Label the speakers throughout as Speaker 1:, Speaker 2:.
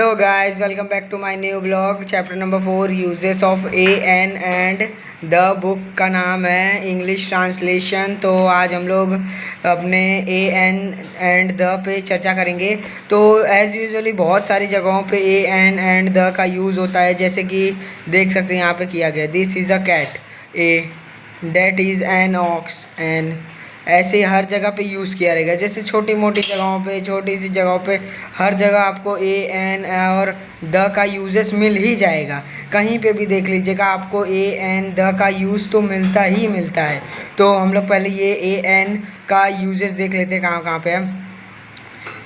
Speaker 1: Hello guys, welcome back to my new blog. Chapter number 4 uses of a an and the book का नाम है English translation. तो आज हम लोग अपने ए एन एंड द पे चर्चा करेंगे। तो एज़ यूजुअली बहुत सारी जगहों पे ए एन एंड द का यूज़ होता है, जैसे कि देख सकते हैं यहाँ पे किया गया, this is a cat, a date is an ox, an. ऐसे हर जगह पे यूज़ किया रहेगा। जैसे छोटी मोटी जगहों पे, छोटी सी जगहों पे हर जगह आपको ए एन और द का यूजेस मिल ही जाएगा। कहीं पे भी देख लीजिएगा आपको ए एन द का यूज़ तो मिलता ही मिलता है। तो हम लोग पहले ये ए एन का यूजेस देख लेते हैं कहाँ कहाँ पे है।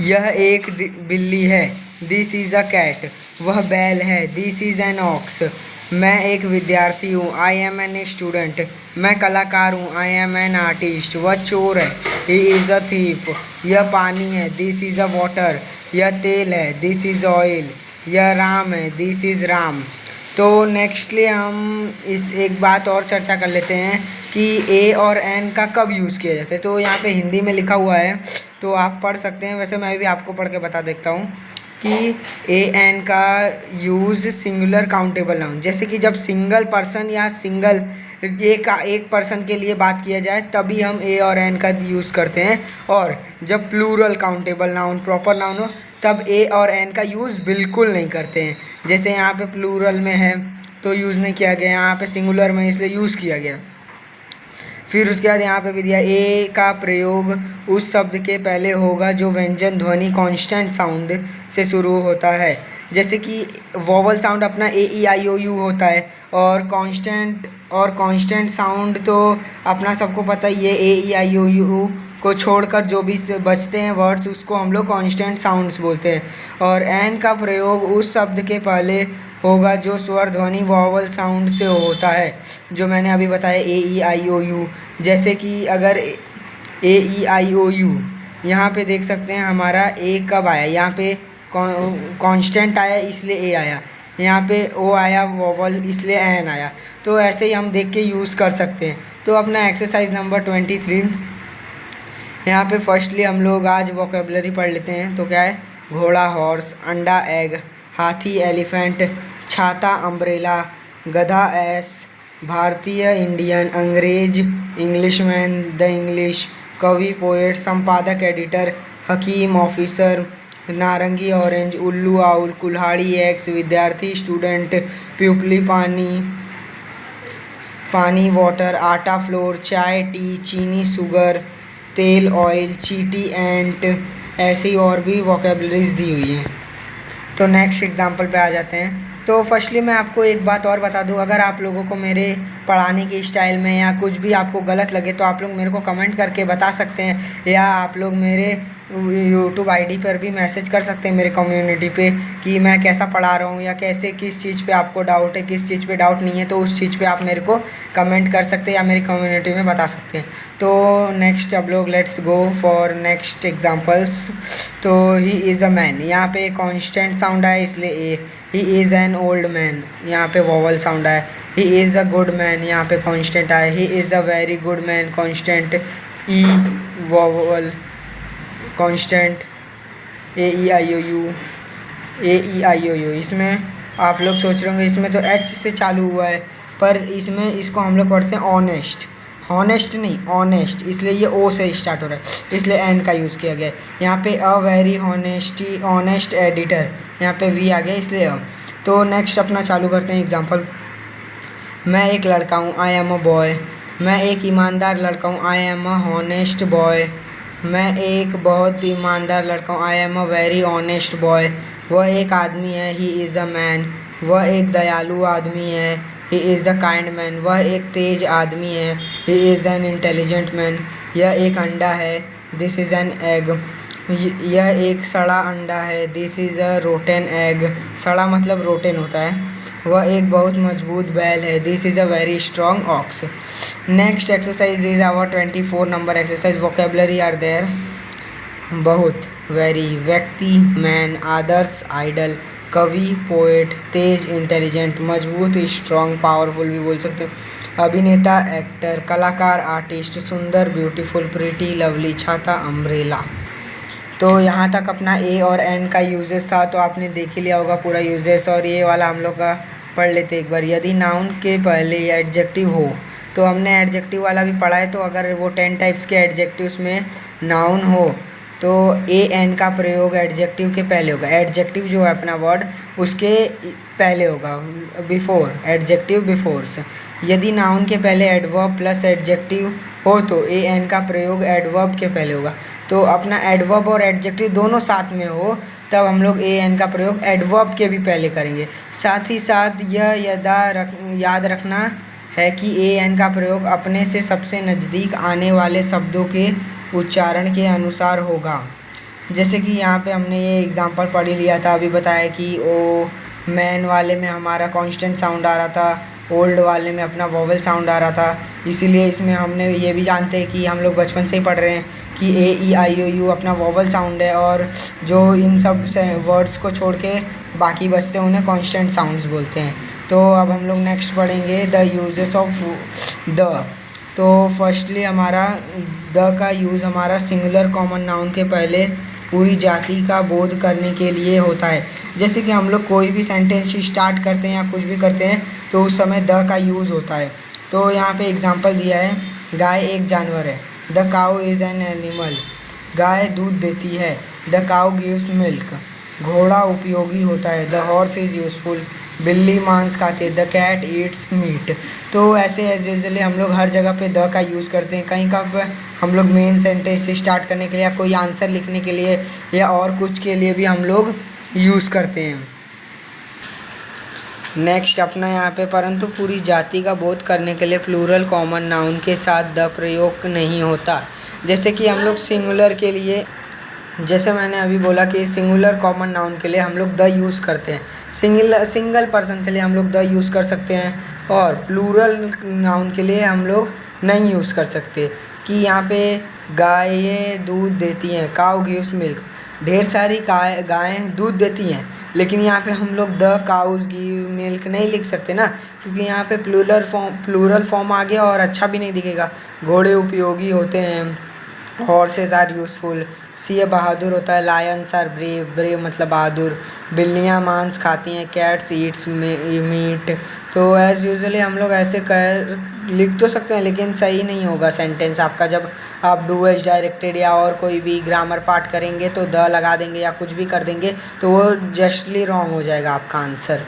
Speaker 1: यह एक बिल्ली है, दिस इज़ अ कैट। वह बैल है, दिस इज़ एन ऑक्स। मैं एक विद्यार्थी हूँ, आई एम एन स्टूडेंट। मैं कलाकार हूँ, आई एम एन आर्टिस्ट। वह चोर है, ही इज़ अ थीफ। यह पानी है, दिस इज़ अ वाटर। यह तेल है, दिस इज़ ऑयल। यह राम है, दिस इज़ राम। तो नेक्स्टली हम इस एक बात और चर्चा कर लेते हैं कि ए और एन का कब यूज़ किया जाता है। तो यहाँ पे हिंदी में लिखा हुआ है, तो आप पढ़ सकते हैं। वैसे मैं भी आपको पढ़ के बता देता हूँ कि ए एन का यूज़ सिंगुलर काउंटेबल नाउन, जैसे कि जब सिंगल पर्सन या सिंगल एक पर्सन के लिए बात किया जाए तभी हम ए और एन का यूज़ करते हैं। और जब plural countable noun, proper noun हो, तब ए और एन का यूज़ बिल्कुल नहीं करते हैं। जैसे यहाँ पे प्लूरल में है तो यूज़ नहीं किया गया, यहाँ पे सिंगुलर में इसलिए यूज़ किया गया। फिर उसके बाद यहाँ पे भी दिया, ए का प्रयोग उस शब्द के पहले होगा जो व्यंजन ध्वनि कांस्टेंट साउंड से शुरू होता है। जैसे कि वोवल साउंड अपना ए ई आई ओ यू होता है, और कांस्टेंट साउंड तो अपना सबको पता ही है, ए ई आई ओ यू को छोड़कर जो भी बचते हैं वर्ड्स उसको हम लोग कांस्टेंट साउंड्स बोलते हैं। और एन का प्रयोग उस शब्द के पहले होगा जो स्वर ध्वनि वॉवल साउंड से होता है, जो मैंने अभी बताया, ए ई आई ओ यू। जैसे कि अगर ए ई आई ओ यू, यहाँ पे देख सकते हैं हमारा ए कब आया, यहाँ पे कांस्टेंट आया इसलिए ए आया, यहाँ पे ओ आया वॉवल इसलिए एन आया। तो ऐसे ही हम देख के यूज़ कर सकते हैं। तो अपना एक्सरसाइज नंबर 23, यहाँ पे फर्स्टली हम लोग आज वोकेबलरी पढ़ लेते हैं। तो क्या है, घोड़ा हॉर्स, अंडा एग, हाथी एलिफेंट, छाता अम्ब्रेला, गधा एस, भारतीय इंडियन, अंग्रेज इंग्लिशमैन, द इंग्लिश, कवि पोएट, संपादक एडिटर, हकीम ऑफिसर, नारंगी ऑरेंज, उल्लू आउल, कुल्हाड़ी एक्स, विद्यार्थी स्टूडेंट, प्यूपली पानी वाटर, आटा फ्लोर, चाय टी, चीनी शुगर, तेल ऑयल, चीटी एंट। ऐसी और भी वोकेबलरीज दी हुई हैं। तो नेक्स्ट एग्जांपल पे आ जाते हैं। तो फर्स्टली मैं आपको एक बात और बता दूं, अगर आप लोगों को मेरे पढ़ाने के स्टाइल में या कुछ भी आपको गलत लगे तो आप लोग मेरे को कमेंट करके बता सकते हैं, या आप लोग मेरे यूट्यूब आईडी पर भी मैसेज कर सकते हैं मेरे कम्युनिटी पे कि मैं कैसा पढ़ा रहा हूँ, या कैसे किस चीज़ पे आपको डाउट है, किस चीज़ पे डाउट नहीं है, तो उस चीज़ पे आप मेरे को कमेंट कर सकते हैं या मेरी कम्युनिटी में बता सकते हैं। तो नेक्स्ट अब लोग let's go for next examples. तो ही इज़ अ मैन, यहाँ पे कांस्टेंट साउंड आया इसलिए A. He is an old man, यहाँ पे वॉवल साउंड आया। He is a good man, यहाँ पे कांस्टेंट आया। He is a very good man, consonant E, vowel consonant, A E I O U, A E I O U. इसमें आप लोग सोच रहे होंगे इसमें तो एच से चालू हुआ है, पर इसमें इसको हम लोग पढ़ते हैं ऑनेस्ट, हॉनेस्ट नहीं ऑनेस्ट, इसलिए ये ओ से स्टार्ट हो रहा है, इसलिए एन का यूज़ किया गया है। यहाँ पे a very honesty honest editor, यहाँ पे वी आ गया इसलिए अ। तो नेक्स्ट अपना चालू करते हैं एग्जांपल। मैं एक लड़का हूँ, आई एम अ बॉय। मैं एक ईमानदार लड़का हूँ, I am a honest boy. मैं एक बहुत ईमानदार लड़का हूँ, I am a very honest boy. वह एक आदमी है, ही इज़ अ मैन। वह एक दयालु आदमी है, he is the kind man. वह एक तेज आदमी है, he is an intelligent man. यह एक अंडा है, दिस इज़ एन एग। यह एक सड़ा अंडा है, this is a rotten egg. सड़ा मतलब रोटेन होता है। वह एक बहुत मजबूत बैल है, this is a very strong ox. Next exercise is our 24 number exercise. Vocabulary are there, बहुत, वेरी, व्यक्ति, मैन, आदर्श, आइडल, कवि, पोएट, तेज, इंटेलिजेंट, मजबूत, स्ट्रॉन्ग, पावरफुल भी बोल सकते हैं, अभिनेता, एक्टर, कलाकार, आर्टिस्ट, सुंदर, ब्यूटीफुल, प्रीटी, लवली, छाता, अम्ब्रेला। तो यहाँ तक अपना ए और एन का यूजेस था, तो आपने देख ही लिया होगा पूरा यूजेस। और ये वाला हम लोग का पढ़ लेते एक बार। यदि नाउन के पहले एडजेक्टिव हो, तो हमने एडजेक्टिव वाला भी पढ़ा है। तो अगर वो 10 टाइप्स के एडजेक्टिव्स में नाउन हो तो ए एन का प्रयोग एडजेक्टिव के पहले होगा। एडजेक्टिव जो है अपना वर्ड उसके पहले होगा, बिफोर, एडजेक्टिव बिफोर्स। यदि नाउन के पहले एडवर्ब प्लस एडजेक्टिव हो तो ए एन का प्रयोग एडवर्ब के पहले होगा। तो अपना एडवर्ब और एडजेक्टिव दोनों साथ में हो तब हम लोग ए एन का प्रयोग एडवर्ब के भी पहले करेंगे। साथ ही साथ यह याद रखना है कि ए एन का प्रयोग अपने से सबसे नज़दीक आने वाले शब्दों के उच्चारण के अनुसार होगा। जैसे कि यहाँ पे हमने ये एग्जांपल पढ़ ही लिया था, अभी बताया कि ओ मैन वाले में हमारा कांस्टेंट साउंड आ रहा था, ओल्ड वाले में अपना वोवेल साउंड आ रहा था। इसीलिए इसमें हमने ये भी जानते हैं कि हम लोग बचपन से ही पढ़ रहे हैं कि ए ई आई ओ यू अपना वोवेल साउंड है, और जो इन सब वर्ड्स को छोड़ के बाकी बचते हैं उन्हें कांस्टेंट साउंड्स बोलते हैं। तो अब हम लोग नेक्स्ट पढ़ेंगे द यूजेस ऑफ द। तो फर्स्टली हमारा द का यूज़ हमारा सिंगुलर कॉमन नाउन के पहले पूरी जाति का बोध करने के लिए होता है। जैसे कि हम लोग कोई भी सेंटेंस स्टार्ट करते हैं या कुछ भी करते हैं तो उस समय द का यूज़ होता है। तो यहाँ पे एग्जांपल दिया है, गाय एक जानवर है, the cow is an animal. गाय दूध देती है, द काउ गिव्स मिल्क। घोड़ा उपयोगी होता है, द हॉर्स इज़ यूजफुल। बिल्ली मांस खाती है, द कैट ईट्स मीट। तो ऐसे एज यूजली हम लोग हर जगह पे द का यूज़ करते हैं। कहीं का हम लोग मेन सेंटेंस स्टार्ट करने के लिए या कोई आंसर लिखने के लिए या और कुछ के लिए भी हम लोग यूज़ करते हैं। नेक्स्ट अपना यहाँ पे परंतु पूरी जाति का बोध करने के लिए प्लूरल कॉमन नाउन के साथ द प्रयोग नहीं होता। जैसे कि हम लोग सिंगुलर के लिए, जैसे मैंने अभी बोला कि सिंगुलर कॉमन नाउन के लिए हम लोग द यूज़ करते हैं, सिंगल पर्सन के लिए हम लोग द यूज़ कर सकते हैं, और प्लूरल नाउन के लिए हम लोग नहीं यूज़ कर सकते। कि यहाँ पे गायें दूध देती हैं, काउ गिव्स मिल्क। ढेर सारी गायें दूध देती हैं, लेकिन यहाँ पे हम लोग द काउज गिव मिल्क नहीं लिख सकते ना, क्योंकि यहाँ पे प्लूरल फॉर्म आ गया और अच्छा भी नहीं दिखेगा। घोड़े उपयोगी होते हैं, horse's are useful. Singh Bahadur होता है, लायंस आर ब्रेव, ब्रेव मतलब बहादुर। बिल्लियाँ मांस खाती हैं, कैट्स ईट्स मीट। तो एज़ यूजुअली हम लोग ऐसे कर लिख तो सकते हैं, लेकिन सही नहीं होगा सेंटेंस आपका। जब आप डू एज डायरेक्टेड या और कोई भी ग्रामर पार्ट करेंगे तो द लगा देंगे या कुछ भी कर देंगे तो वो जस्टली रॉन्ग हो जाएगा आपका आंसर।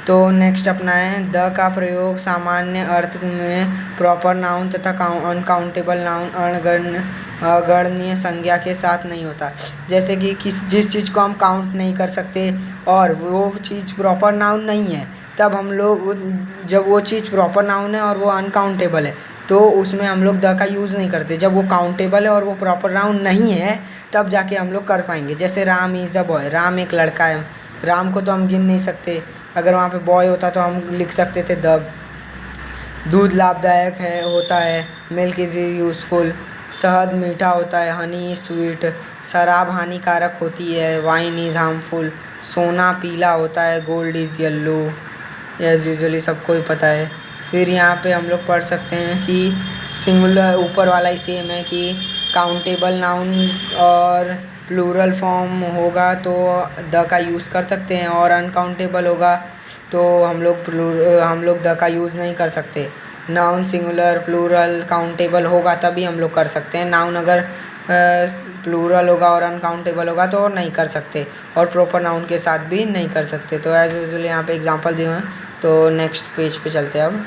Speaker 1: तो नेक्स्ट अपना है, द का प्रयोग सामान्य अर्थ में प्रॉपर नाउन तथा अनकाउंटेबल नाउन अगणनीय संज्ञा के साथ नहीं होता। जैसे कि जिस चीज़ को हम काउंट नहीं कर सकते और वो चीज़ प्रॉपर नाउन नहीं है, तब हम लोग, जब वो चीज़ प्रॉपर नाउन है और वो अनकाउंटेबल है तो उसमें हम लोग द का यूज़ नहीं करते। जब वो काउंटेबल है और वो प्रॉपर नाउन नहीं है तब जाके हम लोग कर पाएंगे। जैसे Ram is a boy, Ram एक लड़का है, राम को तो हम गिन नहीं सकते। अगर वहाँ पे बॉय होता तो हम लिख सकते थे द। दूध लाभदायक है होता है, मिल्क इज़ यूज़फुल। शहद मीठा होता है, हनी इज़ स्वीट। शराब हानिकारक होती है, वाइन इज़ हार्मफुल। सोना पीला होता है, gold is yellow. As usually सबको ही पता है। फिर यहाँ पे हम लोग पढ़ सकते हैं कि सिंगुलर ऊपर वाला ही सेम है कि काउंटेबल नाउन और प्लूरल फॉर्म होगा तो द का यूज़ कर सकते हैं, और अनकाउंटेबल होगा तो हम लोग द का यूज़ नहीं कर सकते। नाउन सिंगुलर प्लूरल काउंटेबल होगा तभी हम लोग कर सकते हैं। नाउन अगर प्लूरल होगा और अनकाउंटेबल होगा तो नहीं कर सकते, और प्रॉपर नाउन के साथ भी नहीं कर सकते। तो एज यूजुअली यहाँ पे एग्जांपल दिए हैं। तो नेक्स्ट पेज पे चलते हैं अब।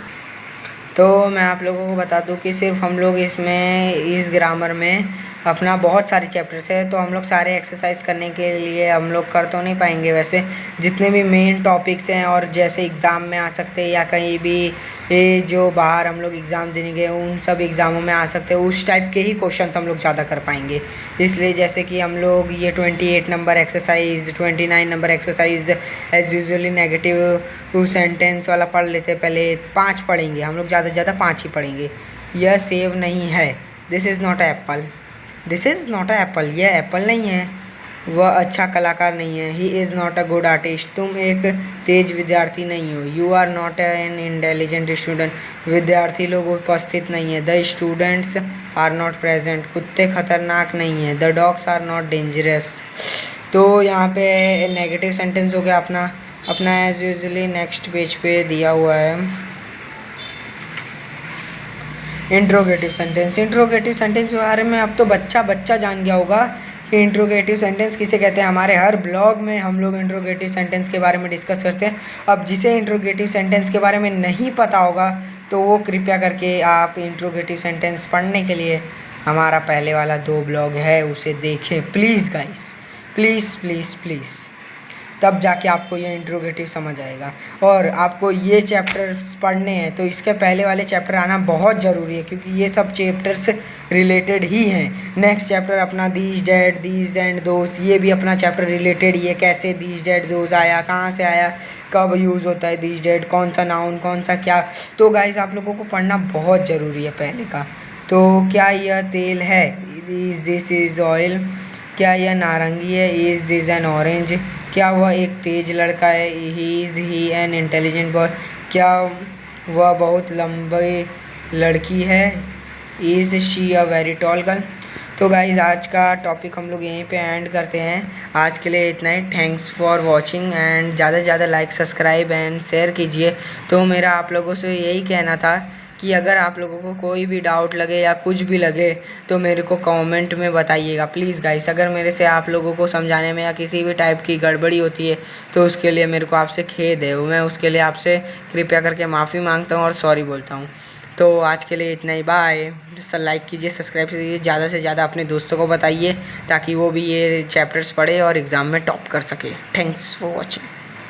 Speaker 1: तो मैं आप लोगों को बता दूं कि सिर्फ हम लोग इसमें इस ग्रामर में अपना बहुत सारे चैप्टर्स है, तो हम लोग सारे एक्सरसाइज करने के लिए हम लोग कर तो नहीं पाएंगे। वैसे जितने भी मेन टॉपिक्स हैं और जैसे एग्ज़ाम में आ सकते हैं या कहीं भी ये जो बाहर हम लोग एग्ज़ाम देने गए उन सब एग्ज़ामों में आ सकते हैं, उस टाइप के ही क्वेश्चंस हम लोग ज़्यादा कर पाएंगे। इसलिए जैसे कि हम लोग ये 28 number exercise, 29 number exercise as usually negative sentence वाला पढ़ लेते हैं। पहले 5 पढ़ेंगे हम लोग, ज़्यादा से ज़्यादा 5 ही पढ़ेंगे। यह सेब नहीं है, this is not apple. This is not a apple, यह एप्पल नहीं है। वह अच्छा कलाकार नहीं है, he is not a good artist. तुम एक तेज विद्यार्थी नहीं हो, you are not an intelligent student. विद्यार्थी लोग उपस्थित नहीं है, the students are not present, कुत्ते खतरनाक नहीं है। The dogs are not dangerous. तो यहाँ पे नेगेटिव सेंटेंस हो गया अपना एज यूजली नेक्स्ट पेज पे दिया हुआ है इंट्रोगेटिव सेंटेंस। इंट्रोगेटिव सेंटेंस के बारे में अब तो बच्चा जान गया होगा कि इंट्रोगेटिव सेंटेंस किसे कहते हैं। हमारे हर ब्लॉग में हम लोग इंट्रोगेटिव सेंटेंस के बारे में डिस्कस करते हैं। अब जिसे इंट्रोगेटिव सेंटेंस के बारे में नहीं पता होगा तो वो कृपया करके आप इंट्रोगेटिव सेंटेंस पढ़ने के लिए हमारा पहले वाला 2 ब्लॉग है उसे देखें please guys, please please please. तब जाके आपको ये इंट्रोगेटिव समझ आएगा। और आपको ये चैप्टर्स पढ़ने हैं तो इसके पहले वाले चैप्टर आना बहुत ज़रूरी है, क्योंकि ये सब चैप्टर्स रिलेटेड ही हैं। नेक्स्ट चैप्टर अपना these that these and those, ये भी अपना चैप्टर रिलेटेड ही है। कैसे दीज डैट दोस आया, कहाँ से आया, कब यूज़ होता है दीज डैट, कौन सा नाउन कौन सा क्या। तो गाइज आप लोगों को पढ़ना बहुत ज़रूरी है पहले का। तो क्या यह तेल है, इज़ दिस इज़ ऑयल। क्या यह नारंगी है, इज़ दिस एन ऑरेंज। क्या वह एक तेज लड़का है, ही एन इंटेलिजेंट बॉय। क्या वह बहुत लंबी लड़की है, is she a very tall girl. तो गाइज़ आज का टॉपिक हम लोग यहीं पे एंड करते हैं। आज के लिए इतना ही। थैंक्स फॉर वॉचिंग एंड ज़्यादा से ज़्यादा लाइक सब्सक्राइब एंड शेयर कीजिए। तो मेरा आप लोगों से यही कहना था कि अगर आप लोगों को कोई भी डाउट लगे या कुछ भी लगे तो मेरे को कमेंट में बताइएगा प्लीज़ गाइस। अगर मेरे से आप लोगों को समझाने में या किसी भी टाइप की गड़बड़ी होती है तो उसके लिए मेरे को आपसे खेद है। मैं उसके लिए आपसे कृपया करके माफ़ी मांगता हूँ और सॉरी बोलता हूँ। तो आज के लिए इतना ही, बाय। लाइक कीजिए, सब्सक्राइब कीजिए, ज़्यादा से ज़्यादा अपने दोस्तों को बताइए ताकि वो भी ये चैप्टर्स पढ़े और एग्ज़ाम में टॉप कर सके। Thanks for watching.